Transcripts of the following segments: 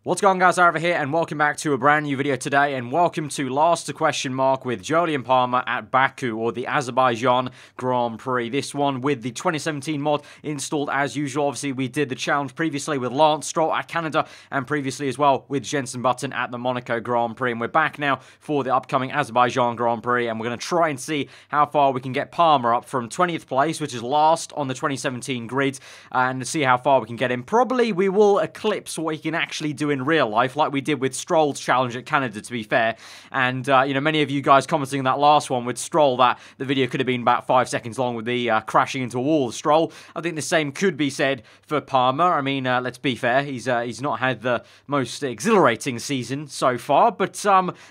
What's going on, guys? Aarava here, and welcome back to a brand new video today, and welcome to Last to Question Mark with Jolyon Palmer at Baku, or the Azerbaijan Grand Prix. This one with the 2017 mod installed as usual. Obviously, we did the challenge previously with Lance Stroll at Canada, and previously as well with Jenson Button at the Monaco Grand Prix. And we're back now for the upcoming Azerbaijan Grand Prix, and we're going to try and see how far we can get Palmer up from 20th place, which is last on the 2017 grid, and see how far we can get him. Probably we will eclipse what he can actually do in real life, like we did with Stroll's challenge at Canada, to be fair. And you know, many of you guys commenting on that last one with Stroll, that the video could have been about 5 seconds long with the crashing into a wall of Stroll. I think the same could be said for Palmer. I mean, let's be fair, he's not had the most exhilarating season so far, but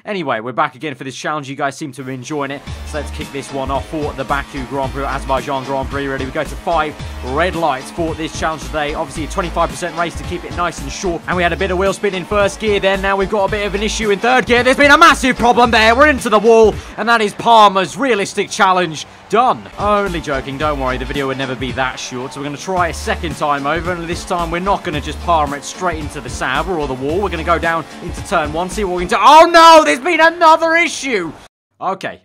anyway, we're back again for this challenge. You guys seem to be enjoying it, so let's kick this one off for the Baku Grand Prix, Azerbaijan Grand Prix. Ready? We go to 5 red lights for this challenge today. Obviously a 25% race to keep it nice and short, and we had a bit of wheel spin in first gear then. Now we've got a bit of an issue in third gear. There's been a massive problem there. We're into the wall, and that is Palmer's realistic challenge done. Only joking, don't worry, the video would never be that short. So we're going to try a second time over, and this time we're not going to just Palmer it straight into the Sauber or the wall. We're going to go down into turn 1, see what we can do. Oh no, there's been another issue. Okay,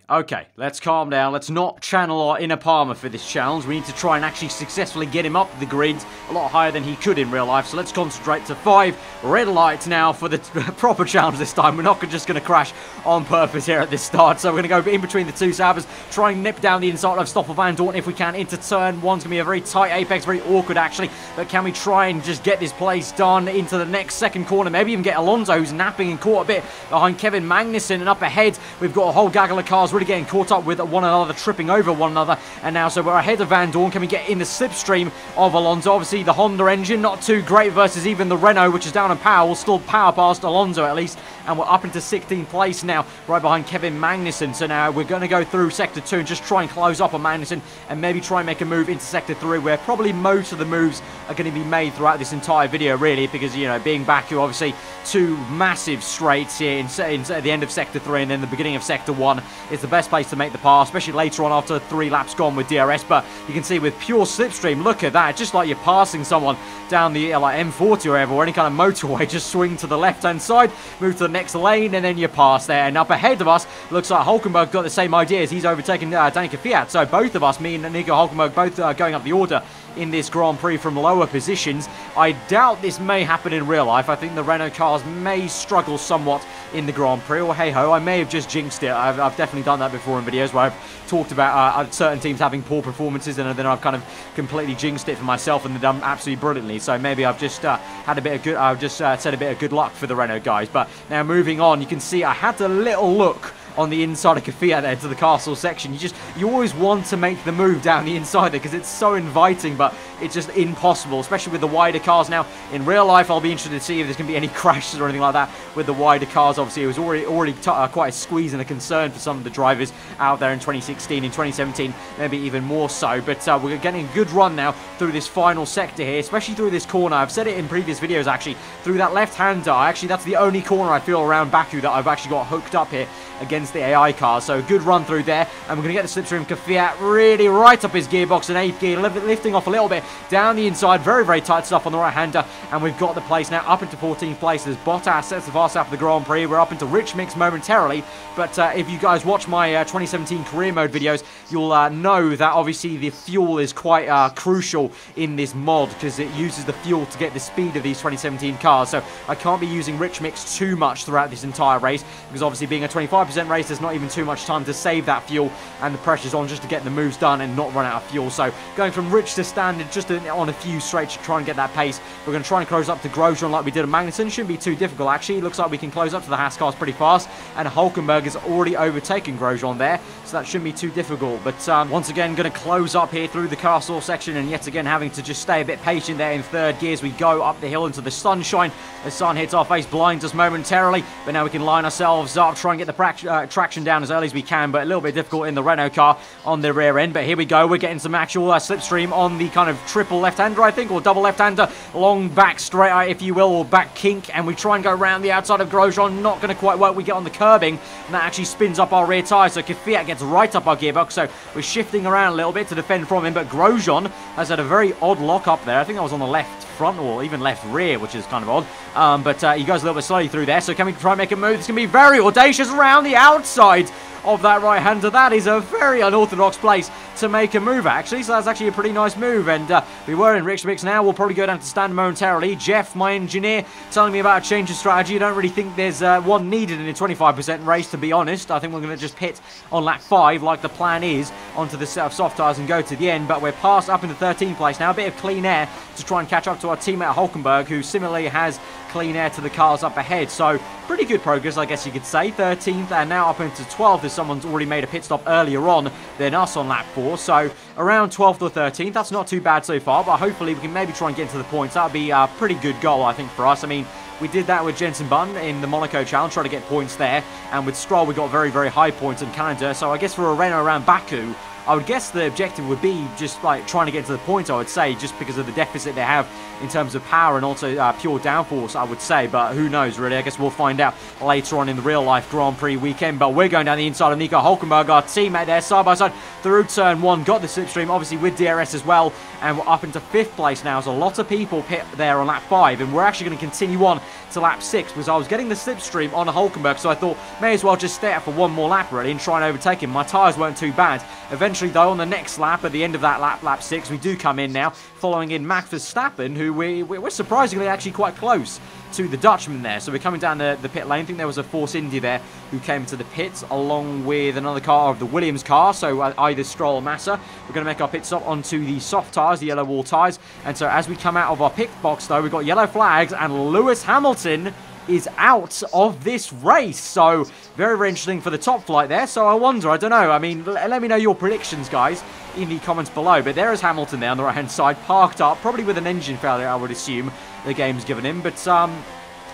let's calm down. Let's not channel our inner Palmer for this challenge. We need to try and actually successfully get him up the grid a lot higher than he could in real life. So let's concentrate to 5 red lights now for the proper challenge this time. We're not just going to crash on purpose here at this start. So we're going to go in between the two Saubers, try and nip down the inside of Stoffel Vandoorne if we can into turn 1's going to be a very tight apex, very awkward actually. But can we try and just get this place done into the next second corner? Maybe even get Alonso, who's napping and caught a bit behind Kevin Magnussen. And up ahead, we've got a whole gaggle of cars really getting caught up with one another, tripping over one another, and now so we're ahead of Vandoorne. Can we get in the slipstream of Alonso? Obviously the Honda engine not too great versus even the Renault, which is down on power. We'll still power past Alonso at least, and we're up into 16th place now, right behind Kevin Magnussen. So now we're going to go through sector 2 and just try and close up on Magnussen, and maybe try and make a move into sector 3, where probably most of the moves are going to be made throughout this entire video, really, because, you know, being Baku, obviously 2 massive straights here at the end of sector 3 and then the beginning of sector 1 is the best place to make the pass, especially later on after 3 laps gone with DRS. But you can see with pure slipstream, look at that, just like you're passing someone down the like M40 or whatever, or any kind of motorway. Just swing to the left hand side, move to the next lane, and then you pass there. And up ahead of us, looks like Hulkenberg got the same idea as he's overtaken Danica Fiat. So both of us, me and Nico Hulkenberg, both going up the order in this Grand Prix from lower positions. I doubt this may happen in real life. I think the Renault cars may struggle somewhat in the Grand Prix, or hey ho, I may have just jinxed it. I've definitely done that before in videos where I've talked about certain teams having poor performances, and then I've kind of completely jinxed it for myself and done absolutely brilliantly. So maybe I've just had a bit of good, I've just said a bit of good luck for the Renault guys. But now moving on, you can see I had a little look on the inside of Kafia there to the castle section. You always want to make the move down the inside there because it's so inviting, but it's just impossible, especially with the wider cars. Now in real life, I'll be interested to see if there's going to be any crashes or anything like that with the wider cars. Obviously it was already quite a squeeze and a concern for some of the drivers out there in 2016, in 2017 maybe even more so. But we're getting a good run now through this final sector here, especially through this corner. I've said it in previous videos actually, through that left-hander, actually that's the only corner I feel around Baku that I've actually got hooked up here against the AI cars. So good run through there, and we're going to get the slipstream. Kvyat really right up his gearbox in 8th gear, lifting off a little bit down the inside. Very, very tight stuff on the right-hander, and we've got the place now up into 14th place. There's Bottas sets the fast lap of the Grand Prix. We're up into rich mix momentarily, but if you guys watch my 2017 career mode videos, you'll know that obviously the fuel is quite crucial in this mod, because it uses the fuel to get the speed of these 2017 cars. So I can't be using rich mix too much throughout this entire race, because obviously being a 25% race, there's not even too much time to save that fuel, and the pressure's on just to get the moves done and not run out of fuel. So going from rich to standard, just on a few straights to try and get that pace. We're going to try and close up to Grosjean like we did at Magnussen. Shouldn't be too difficult actually. Looks like we can close up to the Haas cars pretty fast, and Hulkenberg has already overtaken Grosjean there, so that shouldn't be too difficult. But once again, going to close up here through the castle section, and yet again having to just stay a bit patient there in third gear as we go up the hill into the sunshine. The sun hits our face, blinds us momentarily, but now we can line ourselves up, try and get the traction down as early as we can, but a little bit difficult in the Renault car on the rear end. But here we go, we're getting some actual slipstream on the kind of triple left-hander, I think, or double left-hander, long back straight, if you will, or back kink, and we try and go around the outside of Grosjean. Not going to quite work. We get on the curbing, and that actually spins up our rear tyre, so Kvyat gets right up our gearbox, so we're shifting around a little bit to defend from him. But Grosjean has had a very odd lock up there. I think that was on the left front or even left rear, which is kind of odd. But he goes a little bit slowly through there. So can we try and make a move? It's going to be very audacious around the outside of that right-hander. That is a very unorthodox place to make a move, actually. So that's actually a pretty nice move. And we were in Rich Mix now. We'll probably go down to stand momentarily. Jeff, my engineer, telling me about a change of strategy. I don't really think there's one needed in a 25% race, to be honest. I think we're going to just pit on lap 5, like the plan is, onto the set of soft tyres and go to the end. But we're past up in the 13th place now. A bit of clean air to try and catch up to our teammate Hulkenberg, who similarly has clean air to the cars up ahead. So pretty good progress, I guess you could say. 13th and now up into 12th as someone's already made a pit stop earlier on than us on lap 4. So around 12th or 13th, that's not too bad so far, but hopefully we can maybe try and get into the points. That would be a pretty good goal, I think, for us. I mean, we did that with Jenson Button in the Monaco Challenge, trying to get points there, and with Stroll we got very, very high points in Canada. So I guess for a Renault around Baku, I would guess the objective would be just like trying to get to the points, I would say, just because of the deficit they have in terms of power and also pure downforce, I would say. But who knows, really? I guess we'll find out later on in the real-life Grand Prix weekend. But we're going down the inside of Nico Hulkenberg, our teammate there, side by side through turn 1. Got the slipstream, obviously, with DRS as well. And we're up into 5th place now. So a lot of people pit there on lap 5. And we're actually going to continue on to lap 6 because I was getting the slipstream on Hulkenberg. So I thought, may as well just stay out for one more lap, really, and try and overtake him. My tyres weren't too bad. Eventually, though, on the next lap, at the end of that lap 6, we do come in now, following in Max Verstappen, who we're surprisingly actually quite close to the Dutchman there. So we're coming down the pit lane. I think there was a Force India there who came to the pits along with another car of the Williams car. So either Stroll or Massa. We're going to make our pit stop onto the soft tyres, the yellow wall tyres. And so as we come out of our pit box, though, we've got yellow flags and Lewis Hamilton is out of this race. So very, very interesting for the top flight there. So I wonder, I don't know. I mean, let me know your predictions, guys, in the comments below. But there is Hamilton there on the right-hand side, parked up, probably with an engine failure, I would assume the game's given him. But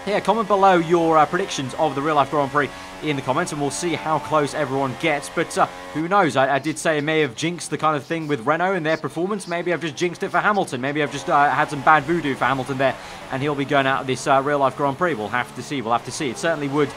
yeah, comment below your predictions of the real-life Grand Prix in the comments, and we'll see how close everyone gets. But who knows? I did say it may have jinxed the kind of thing with Renault and their performance. Maybe I've just jinxed it for Hamilton. Maybe I've just had some bad voodoo for Hamilton there, and he'll be going out of this real-life Grand Prix. We'll have to see. We'll have to see. It certainly would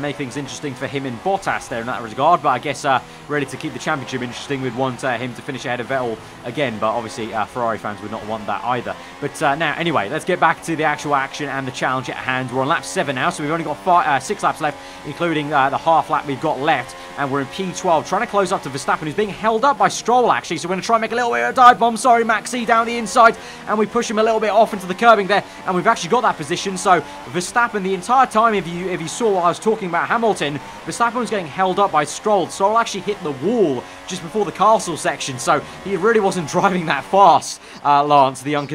make things interesting for him and Bottas there in that regard. But I guess ready to keep the championship interesting, we'd want him to finish ahead of Vettel again. But obviously, Ferrari fans would not want that either. But now, anyway, let's get back to the actual action and the challenge at hand. We're on lap 7 now, so we've only got 6 laps left, including the half lap we've got left. And we're in P12, trying to close up to Verstappen, who's being held up by Stroll, actually. So we're going to try and make a little bit of a dive bomb. Sorry, Maxi, down the inside. And we push him a little bit off into the curbing there. And we've actually got that position. So Verstappen, the entire time, if you saw what I was talking about Hamilton, Verstappen was getting held up by Stroll. Stroll actually hit the wall just before the castle section. So he really wasn't driving that fast, Lance, the young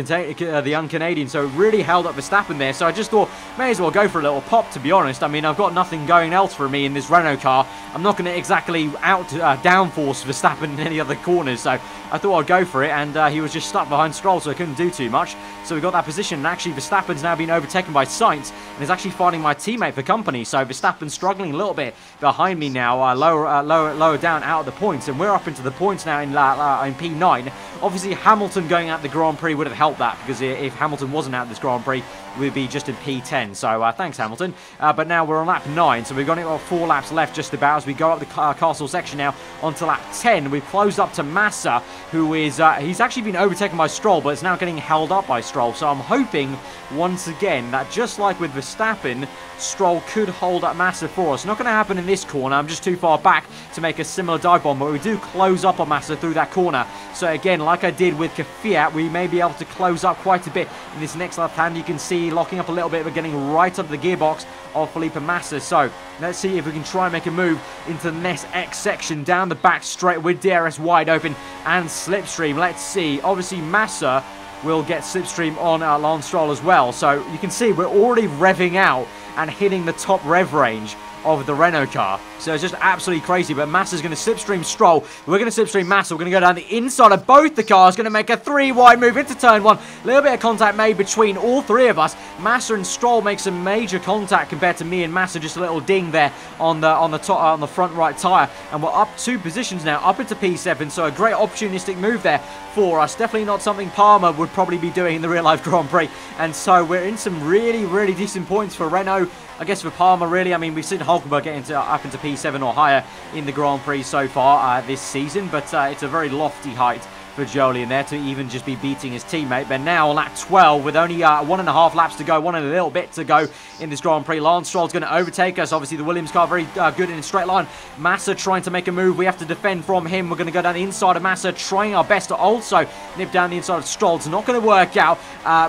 Canadian. So really held up Verstappen there. So I just thought, may as well go for a little pop, to be honest. I mean, I've got nothing going else for me in this Renault car. I'm not going to exactly downforce Verstappen in any other corners, so I thought I'd go for it, and he was just stuck behind Stroll, so I couldn't do too much. So we got that position, and actually Verstappen's now been overtaken by Sainz, and is actually finding my teammate for company. So Verstappen's struggling a little bit behind me now, lower down out of the points, and we're up into the points now in P9. Obviously, Hamilton going out the Grand Prix would have helped that, because if Hamilton wasn't out this Grand Prix, we'd be just in P10. So thanks, Hamilton. But now we're on lap 9, so we've got 4 laps left just about as we go up the castle section now onto lap 10. We've closed up to Massa, who is, he's actually been overtaken by Stroll, but it's now getting held up by Stroll. So I'm hoping, once again, that just like with Verstappen, Stroll could hold up Massa for us. Not going to happen in this corner. I'm just too far back to make a similar dive bomb, but we do close up on Massa through that corner. So again, like I did with Kvyat, we may be able to close up quite a bit in this next left hand. You can see locking up a little bit, but getting right up the gearbox of Felipe Massa. So let's see if we can try and make a move into the next X section down the back straight with DRS wide open and slipstream. Let's see. Obviously, Massa will get slipstream on Lance Stroll as well. So you can see we're already revving out and hitting the top rev range of the Renault car. So it's just absolutely crazy. But Massa's going to slipstream Stroll. We're going to slipstream Massa. We're going to go down the inside of both the cars. Going to make a 3-wide move into turn 1. A little bit of contact made between all three of us. Massa and Stroll make some major contact compared to me and Massa. Just a little ding there on the front right tyre. And we're up 2 positions now, up into P7. So a great opportunistic move there for us. Definitely not something Palmer would probably be doing in the real life Grand Prix. And so we're in some really, really decent points for Renault. I guess for Palmer, really, I mean, we've seen Hulkenberg get up into P7 or higher in the Grand Prix so far this season, but it's a very lofty height for Jolyon there to even just be beating his teammate. But now on lap 12 with only 1.5 laps to go, one and a little bit to go in this Grand Prix. Lance Stroll's going to overtake us. Obviously the Williams car very good in a straight line. Massa trying to make a move. We have to defend from him. We're going to go down the inside of Massa, trying our best to also nip down the inside of Stroll. It's not going to work out.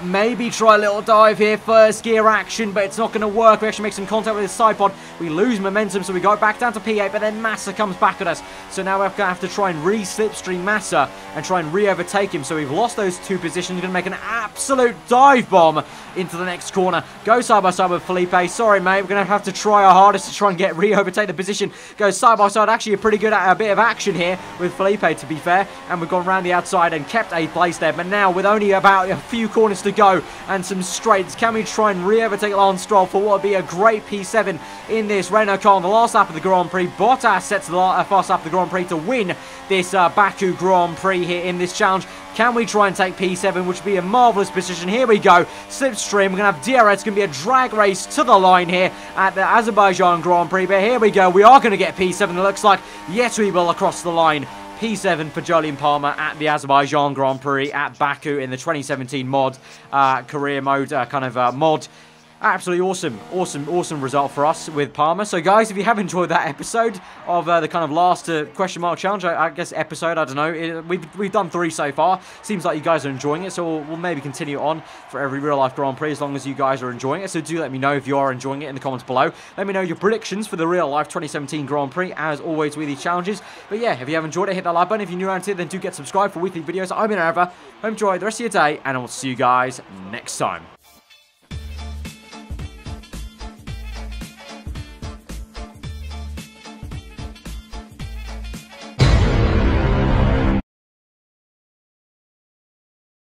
Maybe try a little dive here, first gear action, but it's not going to work. We actually make some contact with his side pod. We lose momentum, so we go back down to P8, but then Massa comes back at us. So now we're going to have to try and re-slipstream Massa and try and re-overtake him. So we've lost those two positions. We're going to make an absolute dive bomb into the next corner. Go side by side with Felipe. Sorry, mate. We're going to have to try our hardest to try and get re-overtake the position. Go side by side. Actually, a pretty good a bit of action here with Felipe, to be fair. And we've gone around the outside and kept a place there. But now, with only about a few corners to go and some straights, can we try and re-overtake Lance Stroll for what would be a great P7 in this Renault car on the last lap of the Grand Prix? Bottas sets the first lap of the Grand Prix to win this Baku Grand Prix here in this challenge. Can we try and take P7, which would be a marvellous position? Here we go. Slipstream. We're going to have DRS. It's going to be a drag race to the line here at the Azerbaijan Grand Prix. But here we go. We are going to get P7, it looks like. Yes, we will across the line. P7 for Jolyon Palmer at the Azerbaijan Grand Prix at Baku in the 2017 mod, career mode mod. Absolutely awesome result for us with Palmer. So guys, if you have enjoyed that episode of the kind of last question mark challenge, I guess episode, I don't know, we've done 3 so far. Seems like you guys are enjoying it, so we'll maybe continue on for every real life Grand Prix as long as you guys are enjoying it. So do let me know if you are enjoying it in the comments below. Let me know your predictions for the real life 2017 Grand Prix, as always with these challenges. But yeah, if you have enjoyed it, hit that like button. If you're new around here, then do get subscribed for weekly videos. I'm in Aarava. Hope you enjoy the rest of your day, and I will see you guys next time.